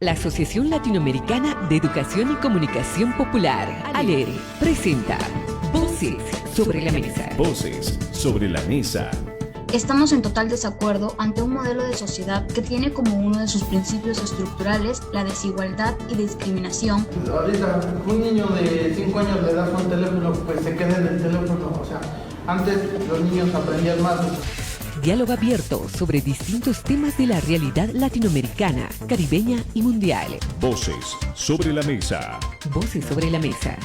La Asociación Latinoamericana de Educación y Comunicación Popular, ALER, presenta Voces sobre la Mesa. Voces sobre la Mesa. Estamos en total desacuerdo ante un modelo de sociedad que tiene como uno de sus principios estructurales la desigualdad y discriminación. Ahorita un niño de 5 años le das un teléfono, pues se queda en el teléfono. O sea, antes los niños aprendían más. Diálogo abierto sobre distintos temas de la realidad latinoamericana, caribeña y mundial. Voces sobre la Mesa. Voces sobre la Mesa.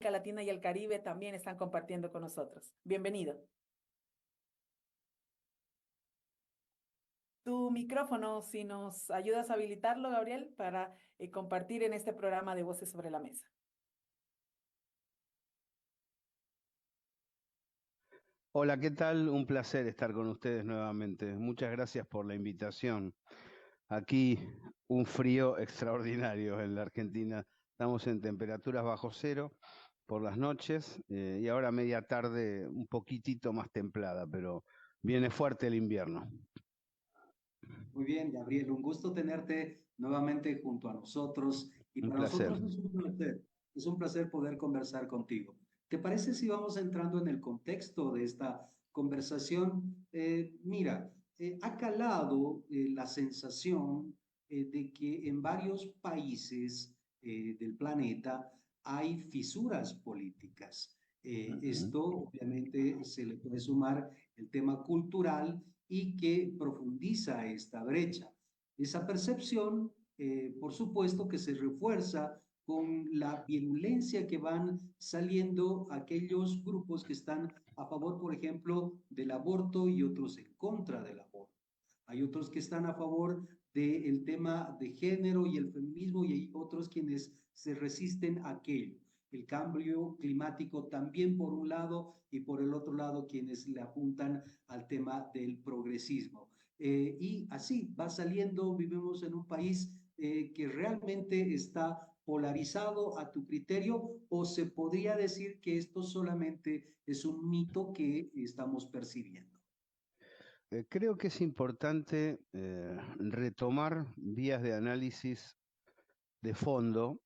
Latina y el Caribe también están compartiendo con nosotros. Bienvenido. Tu micrófono, si nos ayudas a habilitarlo, Gabriel, para compartir en este programa de Voces sobre la Mesa. Hola, ¿qué tal? Un placer estar con ustedes nuevamente. Muchas gracias por la invitación. Aquí un frío extraordinario en la Argentina. Estamos en temperaturas bajo cero por las noches y ahora media tarde un poquitito más templada, pero viene fuerte el invierno. Muy bien, Gabriel, un gusto tenerte nuevamente junto a nosotros y Un para placer. nosotros es un placer poder conversar contigo. ¿Te parece si vamos entrando en el contexto de esta conversación? Mira, ha calado la sensación de que en varios países del planeta hay fisuras políticas. Esto obviamente se le puede sumar el tema cultural y que profundiza esta brecha. Esa percepción, por supuesto, que se refuerza con la virulencia que van saliendo aquellos grupos que están a favor, por ejemplo, del aborto y otros en contra del aborto. Hay otros que están a favor del tema de género y el feminismo y hay otros quienes se resisten a aquello. El cambio climático también por un lado y por el otro lado quienes le apuntan al tema del progresismo. Y así va saliendo, vivimos en un país que realmente está polarizado a tu criterio, o se podría decir que esto solamente es un mito que estamos percibiendo? Creo que es importante retomar vías de análisis de fondo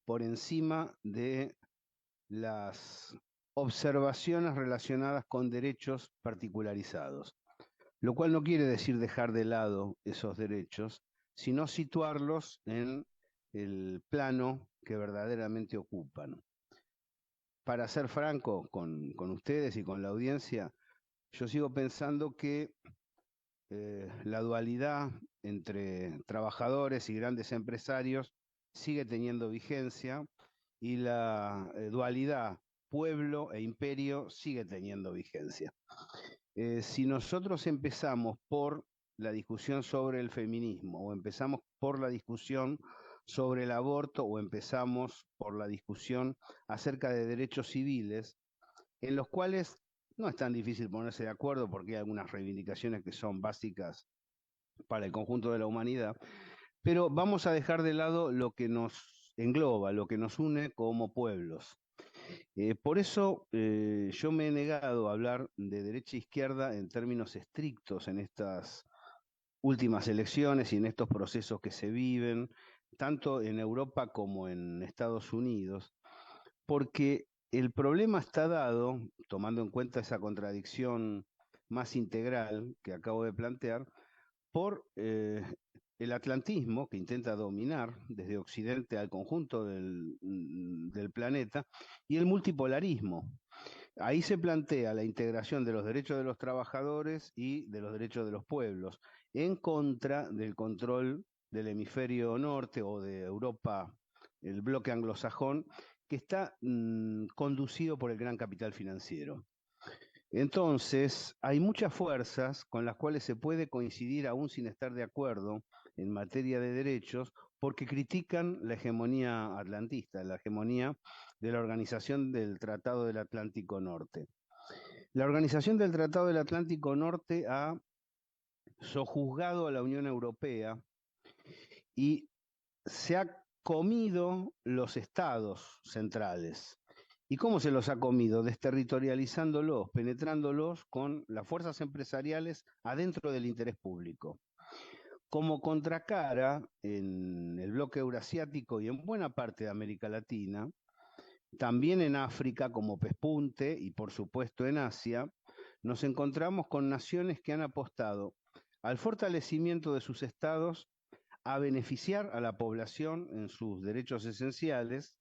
por encima de las observaciones relacionadas con derechos particularizados, lo cual no quiere decir dejar de lado esos derechos, sino situarlos en el plano que verdaderamente ocupan. Para ser franco con ustedes y con la audiencia, yo sigo pensando que la dualidad entre trabajadores y grandes empresarios sigue teniendo vigencia y la dualidad pueblo e imperio sigue teniendo vigencia. Si nosotros empezamos por la discusión sobre el feminismo, o empezamos por la discusión sobre el aborto, o empezamos por la discusión acerca de derechos civiles, en los cuales no es tan difícil ponerse de acuerdo porque hay algunas reivindicaciones que son básicas para el conjunto de la humanidad, pero vamos a dejar de lado lo que nos engloba, lo que nos une como pueblos. Por eso yo me he negado a hablar de derecha e izquierda en términos estrictos en estas últimas elecciones y en estos procesos que se viven, tanto en Europa como en Estados Unidos, porque el problema está dado, tomando en cuenta esa contradicción más integral que acabo de plantear, por el atlantismo que intenta dominar desde Occidente al conjunto del planeta y el multipolarismo. Ahí se plantea la integración de los derechos de los trabajadores y de los derechos de los pueblos, en contra del control del hemisferio norte o de Europa, el bloque anglosajón, que está conducido por el gran capital financiero. Entonces, hay muchas fuerzas con las cuales se puede coincidir aún sin estar de acuerdo en materia de derechos, porque critican la hegemonía atlantista, la hegemonía de la Organización del Tratado del Atlántico Norte. La Organización del Tratado del Atlántico Norte ha sojuzgado a la Unión Europea y se ha comido los estados centrales. ¿Y cómo se los ha comido? Desterritorializándolos, penetrándolos con las fuerzas empresariales adentro del interés público. Como contracara, en el bloque eurasiático y en buena parte de América Latina, también en África como pespunte y por supuesto en Asia, nos encontramos con naciones que han apostado al fortalecimiento de sus estados, a beneficiar a la población en sus derechos esenciales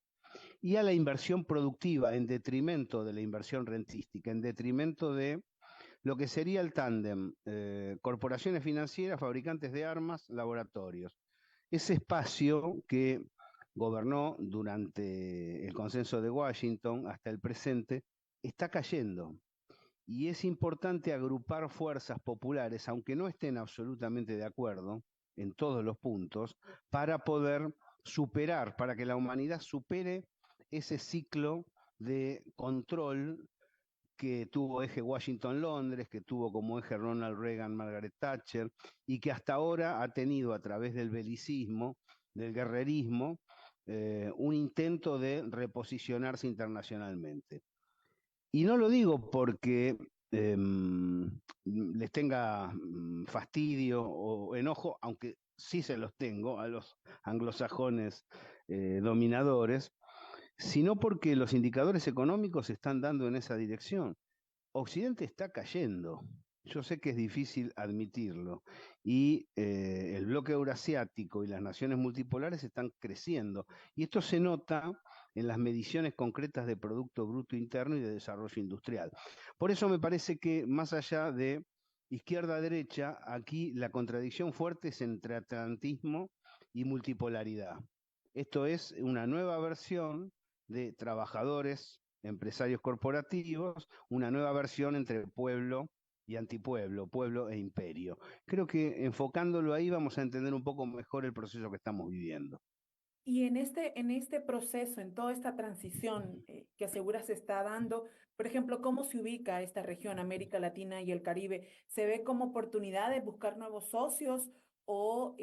y a la inversión productiva en detrimento de la inversión rentística, en detrimento de lo que sería el tándem, corporaciones financieras, fabricantes de armas, laboratorios. Ese espacio que gobernó durante el consenso de Washington hasta el presente está cayendo. Y es importante agrupar fuerzas populares, aunque no estén absolutamente de acuerdo en todos los puntos, para poder superar, para que la humanidad supere ese ciclo de control que tuvo eje Washington-Londres, que tuvo como eje Ronald Reagan-Margaret Thatcher, y que hasta ahora ha tenido a través del belicismo, del guerrerismo, un intento de reposicionarse internacionalmente. Y no lo digo porque les tenga fastidio o enojo, aunque sí se los tengo a los anglosajones dominadores, sino porque los indicadores económicos se están dando en esa dirección. Occidente está cayendo. Yo sé que es difícil admitirlo. Y el bloque eurasiático y las naciones multipolares están creciendo. Y esto se nota en las mediciones concretas de Producto Bruto Interno y de desarrollo industrial. Por eso me parece que más allá de izquierda-derecha, aquí la contradicción fuerte es entre atlantismo y multipolaridad. Esto es una nueva versión de trabajadores, empresarios corporativos, una nueva versión entre pueblo y antipueblo, pueblo e imperio. Creo que enfocándolo ahí vamos a entender un poco mejor el proceso que estamos viviendo. Y en este proceso, en toda esta transición que asegura se está dando, por ejemplo, ¿cómo se ubica esta región, América Latina y el Caribe? ¿Se ve como oportunidad de buscar nuevos socios o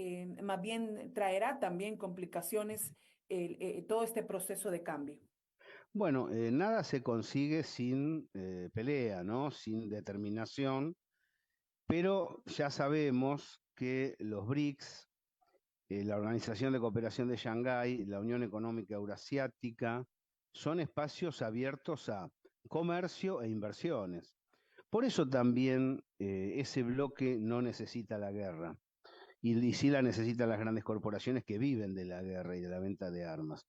más bien traerá también complicaciones todo este proceso de cambio? Bueno, nada se consigue sin pelea, ¿no? Sin determinación, pero ya sabemos que los BRICS, la Organización de Cooperación de Shanghái, la Unión Económica Eurasiática, son espacios abiertos a comercio e inversiones. Por eso también ese bloque no necesita la guerra y sí la necesitan las grandes corporaciones que viven de la guerra y de la venta de armas.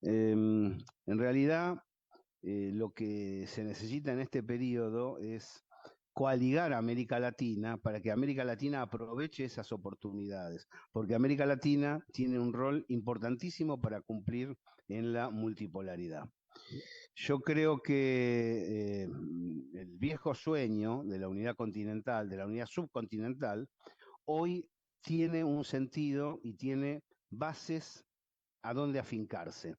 En realidad, lo que se necesita en este periodo es coaligar a América Latina para que América Latina aproveche esas oportunidades, porque América Latina tiene un rol importantísimo para cumplir en la multipolaridad. Yo creo que el viejo sueño de la unidad continental, de la unidad subcontinental, hoy tiene un sentido y tiene bases a donde afincarse.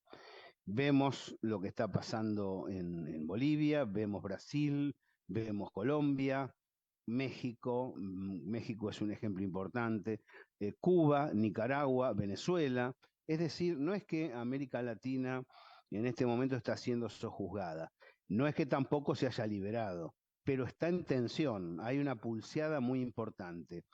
Vemos lo que está pasando en Bolivia, vemos Brasil, vemos Colombia, México, México es un ejemplo importante, Cuba, Nicaragua, Venezuela. Es decir, no es que América Latina en este momento está siendo sojuzgada, no es que tampoco se haya liberado, pero está en tensión, hay una pulseada muy importante.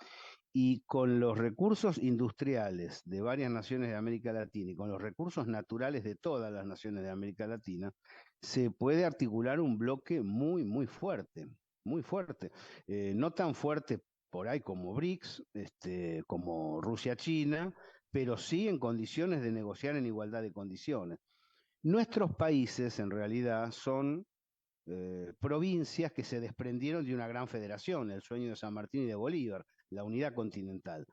Y con los recursos industriales de varias naciones de América Latina y con los recursos naturales de todas las naciones de América Latina, se puede articular un bloque muy, muy fuerte, muy fuerte. No tan fuerte por ahí como BRICS, como Rusia-China, pero sí en condiciones de negociar en igualdad de condiciones. Nuestros países en realidad son provincias que se desprendieron de una gran federación, el sueño de San Martín y de Bolívar, la unidad continental.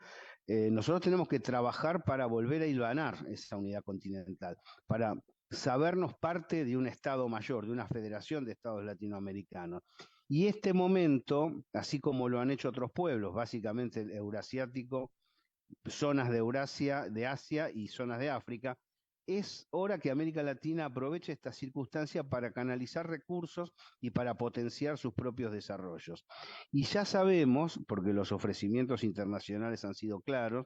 Nosotros tenemos que trabajar para volver a hilvanar esa unidad continental, para sabernos parte de un Estado mayor, de una federación de Estados latinoamericanos. Y este momento, así como lo han hecho otros pueblos, básicamente el eurasiático, zonas de Eurasia, de Asia y zonas de África, es hora que América Latina aproveche esta circunstancia para canalizar recursos y para potenciar sus propios desarrollos. Y ya sabemos, porque los ofrecimientos internacionales han sido claros,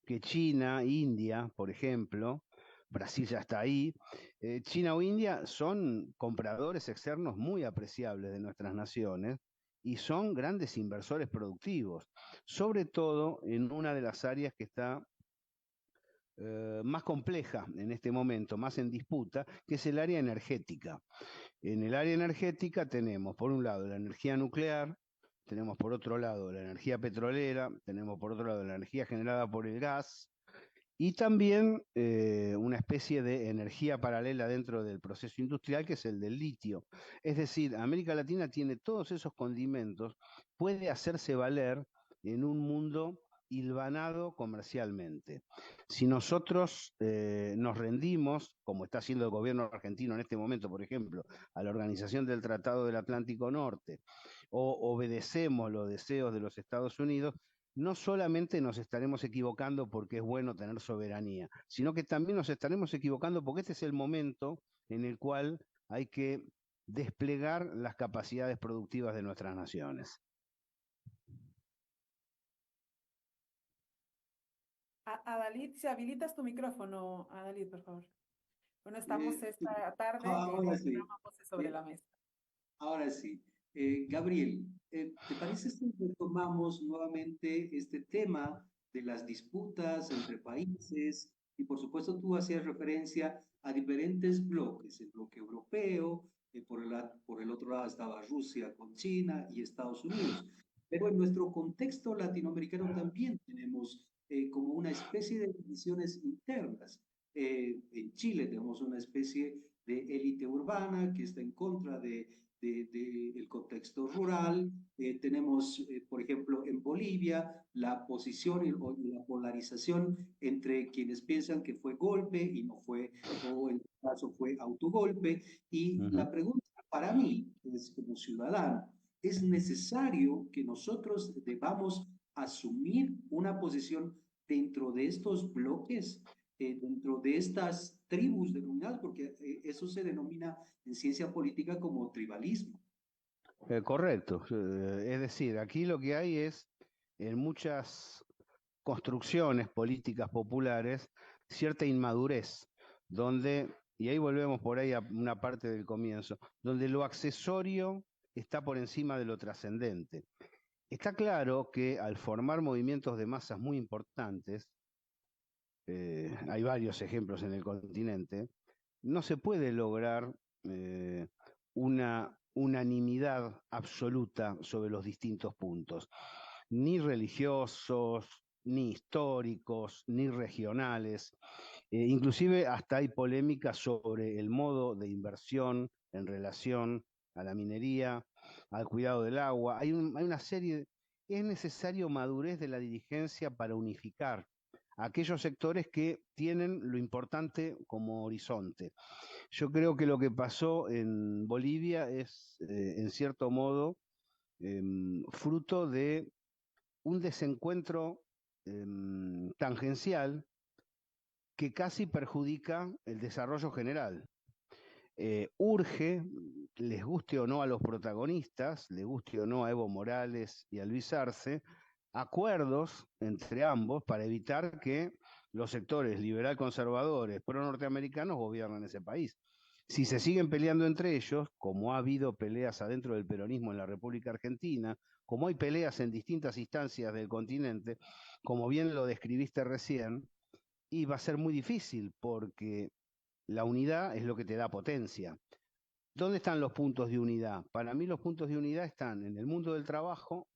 que China, India, por ejemplo, Brasil ya está ahí, China o India son compradores externos muy apreciables de nuestras naciones y son grandes inversores productivos, sobre todo en una de las áreas que está más compleja en este momento, más en disputa, que es el área energética. En el área energética tenemos, por un lado, la energía nuclear, tenemos por otro lado la energía petrolera, tenemos por otro lado la energía generada por el gas y también una especie de energía paralela dentro del proceso industrial que es el del litio. Es decir, América Latina tiene todos esos condimentos, puede hacerse valer en un mundo hilvanado comercialmente. Si nosotros nos rendimos, como está haciendo el gobierno argentino en este momento, por ejemplo, a la Organización del Tratado del Atlántico Norte, o obedecemos los deseos de los Estados Unidos, no solamente nos estaremos equivocando porque es bueno tener soberanía, sino que también nos estaremos equivocando porque este es el momento en el cual hay que desplegar las capacidades productivas de nuestras naciones. Adalid, si habilitas tu micrófono, Adalid, por favor. Bueno, estamos Sí. esta tarde en Ahora el sí. programa Voces sobre la Mesa. Ahora sí. Gabriel, ¿te parece si retomamos nuevamente este tema de las disputas entre países? Y por supuesto tú hacías referencia a diferentes bloques, el bloque europeo, por el otro lado estaba Rusia con China y Estados Unidos. Pero en nuestro contexto latinoamericano también tenemos como una especie de divisiones internas. En Chile tenemos una especie de élite urbana que está en contra el contexto rural. Tenemos, por ejemplo, en Bolivia, la posición y la polarización entre quienes piensan que fue golpe y no fue, o en este caso fue autogolpe. Y la pregunta para mí, es como ciudadano, ¿es necesario que nosotros debamos asumir una posición dentro de estos bloques? Dentro de estas tribus denominadas, porque eso se denomina en ciencia política como tribalismo. Correcto. Es decir, aquí lo que hay es, en muchas construcciones políticas populares, cierta inmadurez. donde, y ahí volvemos por ahí a una parte del comienzo, donde lo accesorio está por encima de lo trascendente. Está claro que al formar movimientos de masas muy importantes, hay varios ejemplos en el continente, no se puede lograr una unanimidad absoluta sobre los distintos puntos, ni religiosos, ni históricos, ni regionales. Inclusive hasta hay polémica sobre el modo de inversión en relación a la minería, al cuidado del agua. Hay una serie, es necesario madurez de la dirigencia para unificar aquellos sectores que tienen lo importante como horizonte. Yo creo que lo que pasó en Bolivia es, en cierto modo, fruto de un desencuentro tangencial que casi perjudica el desarrollo general. Urge, les guste o no a los protagonistas, les guste o no a Evo Morales y a Luis Arce, acuerdos entre ambos para evitar que los sectores liberal conservadores pro norteamericanos gobiernen ese país. Si se siguen peleando entre ellos, como ha habido peleas adentro del peronismo en la República Argentina, como hay peleas en distintas instancias del continente, como bien lo describiste recién, y va a ser muy difícil porque la unidad es lo que te da potencia. ¿Dónde están los puntos de unidad? Para mí los puntos de unidad están en el mundo del trabajo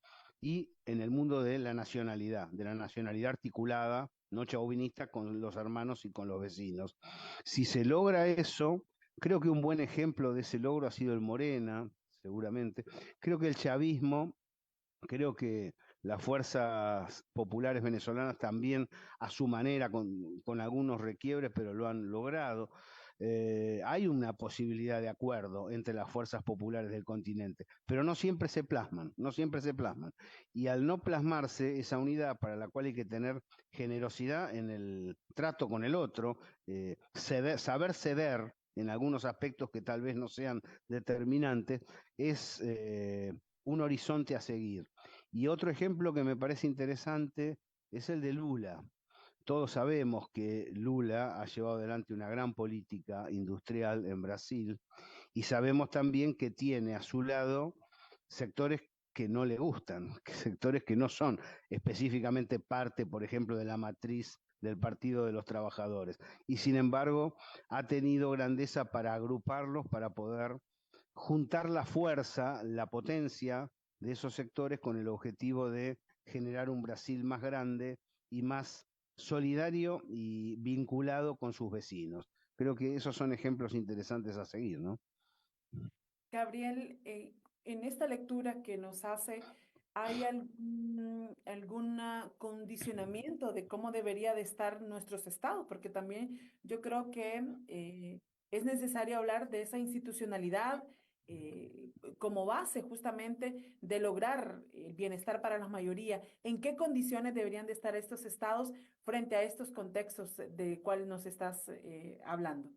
y en el mundo de la nacionalidad articulada, no chauvinista, con los hermanos y con los vecinos. Si se logra eso, creo que un buen ejemplo de ese logro ha sido el Morena, seguramente. Creo que el chavismo, creo que las fuerzas populares venezolanas también a su manera, con algunos requiebres, pero lo han logrado. Hay una posibilidad de acuerdo entre las fuerzas populares del continente, pero no siempre se plasman, no siempre se plasman. Y al no plasmarse esa unidad para la cual hay que tener generosidad en el trato con el otro, saber ceder en algunos aspectos que tal vez no sean determinantes, es un horizonte a seguir. Y otro ejemplo que me parece interesante es el de Lula. Todos sabemos que Lula ha llevado adelante una gran política industrial en Brasil y sabemos también que tiene a su lado sectores que no le gustan, sectores que no son específicamente parte, por ejemplo, de la matriz del Partido de los Trabajadores. Y sin embargo, ha tenido grandeza para agruparlos, para poder juntar la fuerza, la potencia de esos sectores con el objetivo de generar un Brasil más grande y más solidario y vinculado con sus vecinos. Creo que esos son ejemplos interesantes a seguir, ¿no? Gabriel, en esta lectura que nos hace, ¿hay algún condicionamiento de cómo debería de estar nuestros estados? Porque también yo creo que es necesario hablar de esa institucionalidad como base justamente de lograr el bienestar para la mayoría. ¿En qué condiciones deberían de estar estos estados frente a estos contextos de cuales nos estás hablando?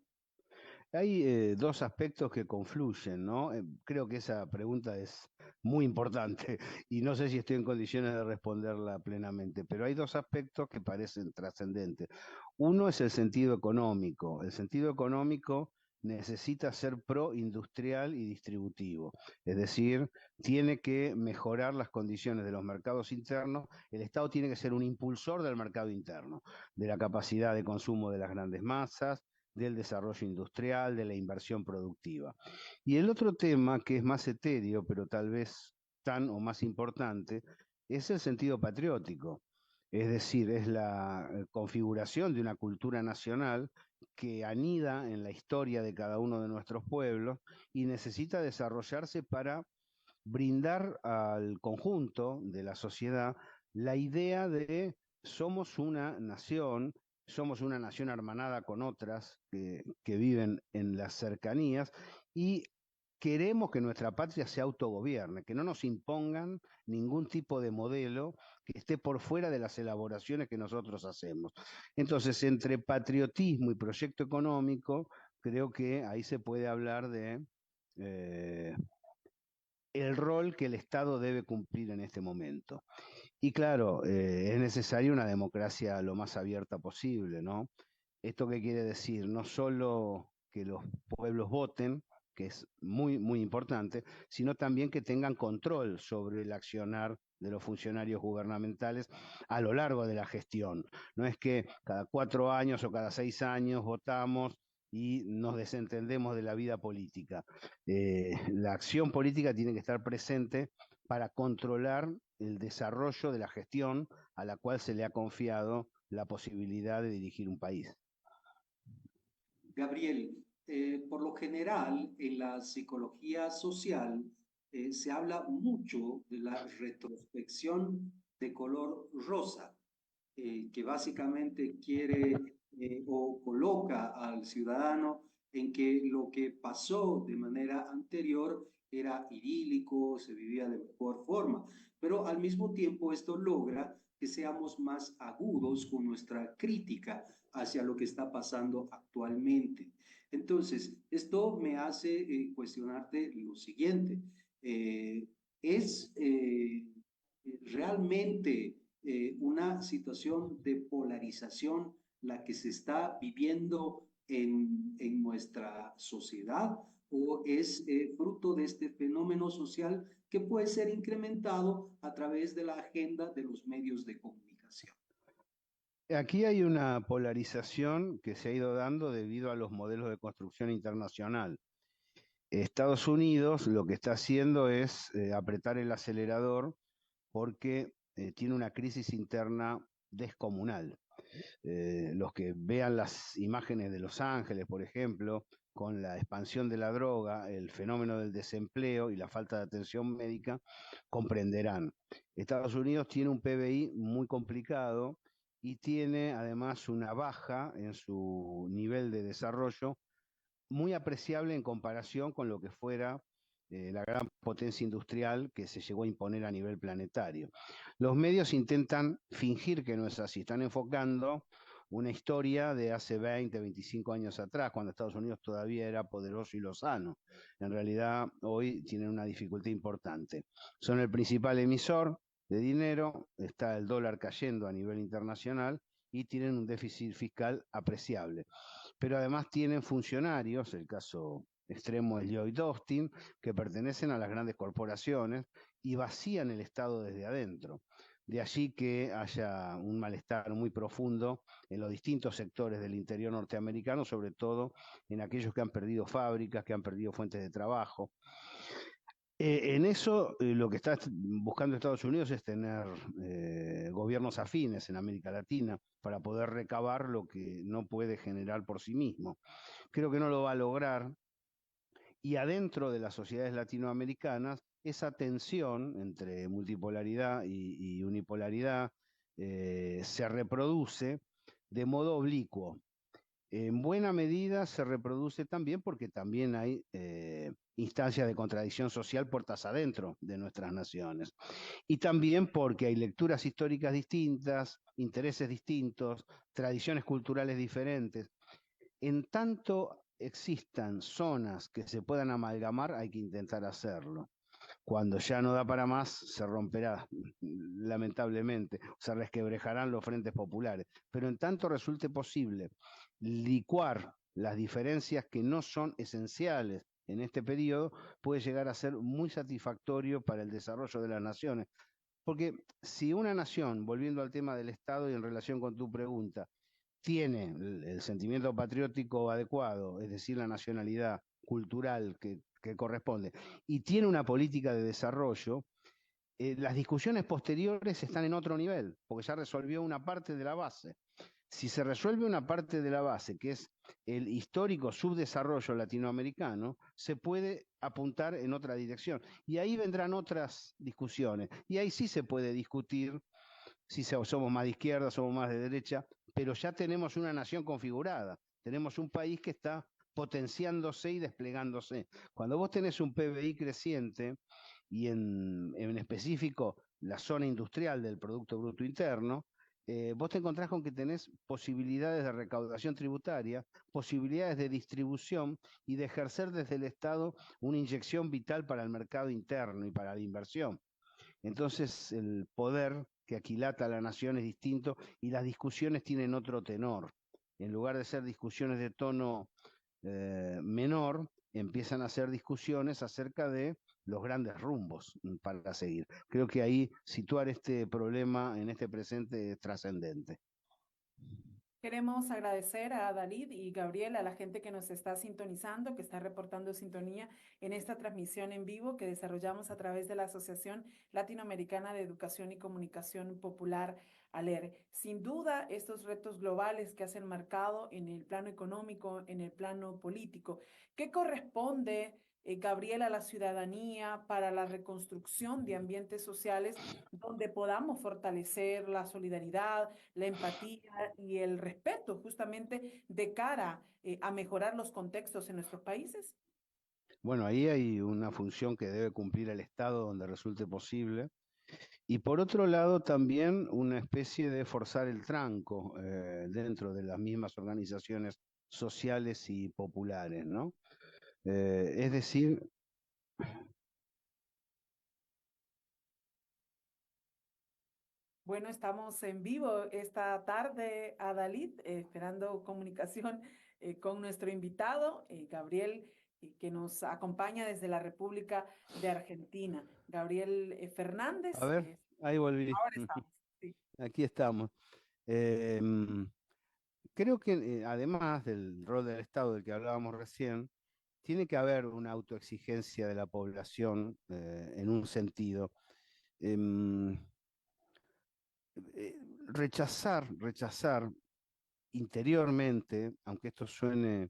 Hay dos aspectos que confluyen, ¿no? Creo que esa pregunta es muy importante y no sé si estoy en condiciones de responderla plenamente, pero hay dos aspectos que parecen trascendentes. Uno es el sentido económico. El sentido económico necesita ser pro-industrial y distributivo, es decir, tiene que mejorar las condiciones de los mercados internos. El Estado tiene que ser un impulsor del mercado interno, de la capacidad de consumo de las grandes masas, del desarrollo industrial, de la inversión productiva. Y el otro tema, que es más etéreo, pero tal vez tan o más importante, es el sentido patriótico. Es decir, es la configuración de una cultura nacional que anida en la historia de cada uno de nuestros pueblos y necesita desarrollarse para brindar al conjunto de la sociedad la idea de somos una nación hermanada con otras que viven en las cercanías y queremos que nuestra patria se autogobierne, que no nos impongan ningún tipo de modelo que esté por fuera de las elaboraciones que nosotros hacemos. Entonces, entre patriotismo y proyecto económico, creo que ahí se puede hablar de el rol que el Estado debe cumplir en este momento. Y claro, es necesaria una democracia lo más abierta posible, ¿no? ¿Esto qué quiere decir? No solo que los pueblos voten, que es muy, muy importante, sino también que tengan control sobre el accionar de los funcionarios gubernamentales a lo largo de la gestión. No es que cada 4 años o cada 6 años votamos y nos desentendemos de la vida política. La acción política tiene que estar presente para controlar el desarrollo de la gestión a la cual se le ha confiado la posibilidad de dirigir un país. Gabriel, por lo general en la psicología social se habla mucho de la retrospección de color rosa, que básicamente quiere o coloca al ciudadano en que lo que pasó de manera anterior era idílico, se vivía de mejor forma, pero al mismo tiempo esto logra que seamos más agudos con nuestra crítica hacia lo que está pasando actualmente. Entonces, esto me hace cuestionarte lo siguiente. ¿Es realmente una situación de polarización la que se está viviendo en nuestra sociedad o es fruto de este fenómeno social que puede ser incrementado a través de la agenda de los medios de comunicación? Aquí hay una polarización que se ha ido dando debido a los modelos de construcción internacional. Estados Unidos lo que está haciendo es apretar el acelerador porque tiene una crisis interna descomunal. Los que vean las imágenes de Los Ángeles, por ejemplo, con la expansión de la droga, el fenómeno del desempleo y la falta de atención médica, comprenderán. Estados Unidos tiene un PBI muy complicado y tiene además una baja en su nivel de desarrollo muy apreciable en comparación con lo que fuera la gran potencia industrial que se llegó a imponer a nivel planetario. Los medios intentan fingir que no es así, están enfocando una historia de hace 20, 25 años atrás, cuando Estados Unidos todavía era poderoso y lozano. En realidad, hoy tienen una dificultad importante. Son el principal emisor de dinero, está el dólar cayendo a nivel internacional y tienen un déficit fiscal apreciable. Pero además tienen funcionarios, el caso extremo es Lloyd Austin, que pertenecen a las grandes corporaciones y vacían el Estado desde adentro. De allí que haya un malestar muy profundo en los distintos sectores del interior norteamericano, sobre todo en aquellos que han perdido fábricas, que han perdido fuentes de trabajo. En eso lo que está buscando Estados Unidos es tener gobiernos afines en América Latina para poder recabar lo que no puede generar por sí mismo. Creo que no lo va a lograr y adentro de las sociedades latinoamericanas esa tensión entre multipolaridad y unipolaridad se reproduce de modo oblicuo. En buena medida se reproduce también porque también hay instancias de contradicción social puertas adentro de nuestras naciones. Y también porque hay lecturas históricas distintas, intereses distintos, tradiciones culturales diferentes. En tanto existan zonas que se puedan amalgamar, hay que intentar hacerlo. Cuando ya no da para más, se romperá, lamentablemente, se resquebrajarán los frentes populares. Pero en tanto resulte posible licuar las diferencias que no son esenciales en este periodo, puede llegar a ser muy satisfactorio para el desarrollo de las naciones. Porque si una nación, volviendo al tema del Estado y en relación con tu pregunta, tiene el sentimiento patriótico adecuado, es decir, la nacionalidad cultural que corresponde, y tiene una política de desarrollo, las discusiones posteriores están en otro nivel, porque ya resolvió una parte de la base. Si se resuelve una parte de la base, que es el histórico subdesarrollo latinoamericano, se puede apuntar en otra dirección. Y ahí vendrán otras discusiones. Y ahí sí se puede discutir si somos más de izquierda, somos más de derecha, pero ya tenemos una nación configurada. Tenemos un país que está potenciándose y desplegándose. Cuando vos tenés un PBI creciente y en específico la zona industrial del Producto Bruto Interno, vos te encontrás con que tenés posibilidades de recaudación tributaria, posibilidades de distribución y de ejercer desde el Estado una inyección vital para el mercado interno y para la inversión. Entonces el poder que aquilata a la nación es distinto y las discusiones tienen otro tenor. en lugar de ser discusiones de tono menor, empiezan a ser discusiones acerca de los grandes rumbos para seguir. Creo que ahí situar este problema en este presente es trascendente. Queremos agradecer a David y Gabriel, a la gente que nos está sintonizando, que está reportando sintonía en esta transmisión en vivo que desarrollamos a través de la Asociación Latinoamericana de Educación y Comunicación Popular, ALER. Sin duda, estos retos globales que has enmarcado en el plano económico, en el plano político, ¿qué corresponde, Gabriel, a la ciudadanía para la reconstrucción de ambientes sociales donde podamos fortalecer la solidaridad, la empatía y el respeto justamente de cara a mejorar los contextos en nuestros países? Bueno, ahí hay una función que debe cumplir el Estado donde resulte posible. Y por otro lado, también una especie de forzar el tranco dentro de las mismas organizaciones sociales y populares, ¿no? Es decir, Bueno, estamos en vivo esta tarde, Adalid, esperando comunicación con nuestro invitado, Gabriel, que nos acompaña desde la República de Argentina. Gabriel Fernández, a ver, ahí volví. ahora estamos. Sí. Aquí estamos. Eh, mm, Creo que además del rol del Estado del que hablábamos recién, tiene que haber una autoexigencia de la población en un sentido. Em, rechazar interiormente, aunque esto suene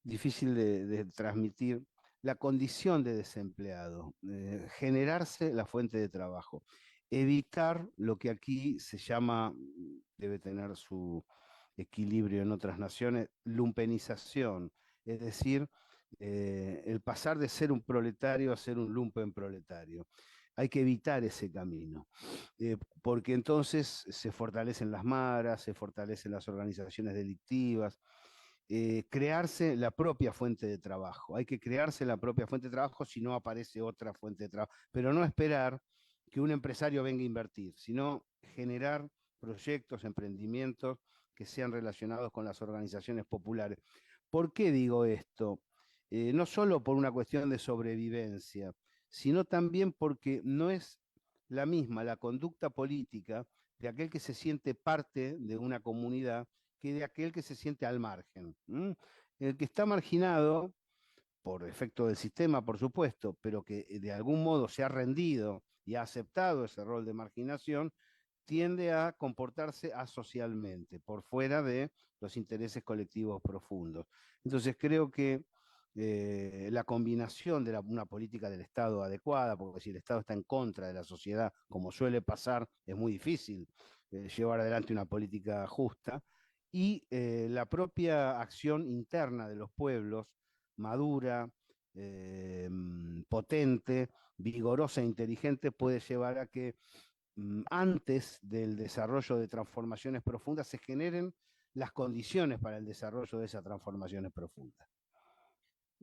difícil de transmitir, la condición de desempleado, generarse la fuente de trabajo, evitar lo que aquí se llama, debe tener su equilibrio en otras naciones, lumpenización, es decir, el pasar de ser un proletario a ser un lumpen proletario. Hay que evitar ese camino, porque entonces se fortalecen las maras, se fortalecen las organizaciones delictivas, crearse la propia fuente de trabajo. Hay que crearse la propia fuente de trabajo si no aparece otra fuente de trabajo, pero no esperar que un empresario venga a invertir, sino generar proyectos, emprendimientos que sean relacionados con las organizaciones populares. ¿Por qué digo esto? No solo por una cuestión de sobrevivencia, sino también porque no es la misma la conducta política de aquel que se siente parte de una comunidad que de aquel que se siente al margen. El que está marginado, por efecto del sistema, por supuesto, pero que de algún modo se ha rendido y ha aceptado ese rol de marginación, tiende a comportarse asocialmente, por fuera de los intereses colectivos profundos. Entonces creo que la combinación de una política del Estado adecuada, porque si el Estado está en contra de la sociedad, como suele pasar, es muy difícil llevar adelante una política justa, y la propia acción interna de los pueblos, madura, potente, vigorosa e inteligente, puede llevar a que antes del desarrollo de transformaciones profundas se generen las condiciones para el desarrollo de esas transformaciones profundas.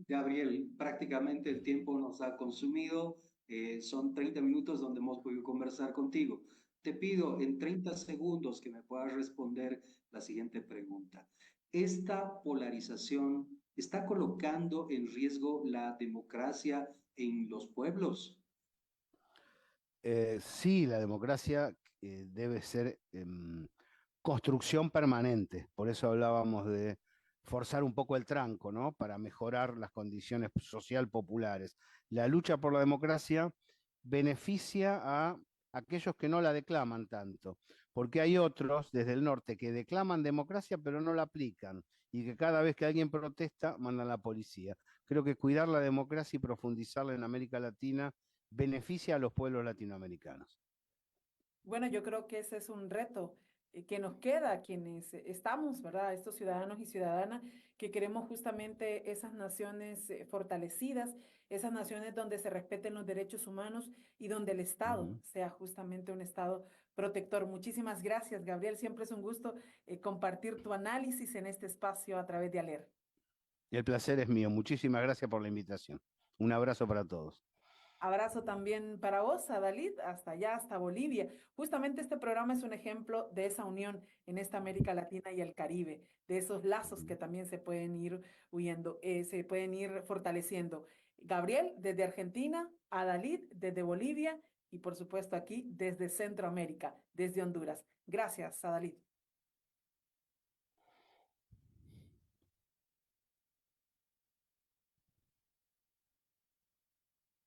Gabriel, prácticamente el tiempo nos ha consumido. Son 30 minutos donde hemos podido conversar contigo. Te pido en 30 segundos que me puedas responder la siguiente pregunta. ¿Esta polarización está colocando en riesgo la democracia en los pueblos? Sí, la democracia debe ser construcción permanente. Por eso hablábamos de forzar un poco el tranco, ¿no? Para mejorar las condiciones social populares. La lucha por la democracia beneficia a aquellos que no la declaman tanto, porque hay otros desde el norte que declaman democracia pero no la aplican y que cada vez que alguien protesta mandan a la policía. Creo que cuidar la democracia y profundizarla en América Latina beneficia a los pueblos latinoamericanos. Bueno, yo creo que ese es un reto que nos queda a quienes estamos, ¿verdad? Estos ciudadanos y ciudadanas que queremos justamente esas naciones fortalecidas, esas naciones donde se respeten los derechos humanos y donde el Estado sea justamente un Estado protector. Muchísimas gracias, Gabriel. Siempre es un gusto compartir tu análisis en este espacio a través de ALER. El placer es mío. Muchísimas gracias por la invitación. Un abrazo para todos. Abrazo también para vos, Adalid, hasta allá, hasta Bolivia. Justamente este programa es un ejemplo de esa unión en esta América Latina y el Caribe, de esos lazos que también se pueden ir se pueden ir fortaleciendo. Gabriel, desde Argentina, Adalid, desde Bolivia y por supuesto aquí desde Centroamérica, desde Honduras. Gracias, Adalid.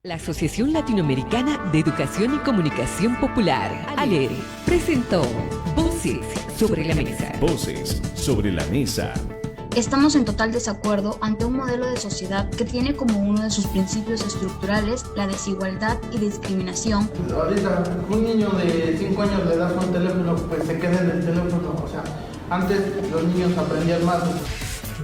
La Asociación Latinoamericana de Educación y Comunicación Popular, ALERE, presentó Voces sobre la Mesa. Voces sobre la mesa. Estamos en total desacuerdo ante un modelo de sociedad que tiene como uno de sus principios estructurales la desigualdad y discriminación. Ahorita un niño de 5 años le das un teléfono, pues se queda en el teléfono. O sea, antes los niños aprendían más.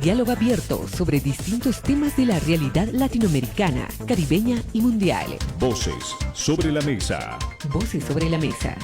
Diálogo abierto sobre distintos temas de la realidad latinoamericana, caribeña y mundial. Voces sobre la mesa. Voces sobre la Mesa.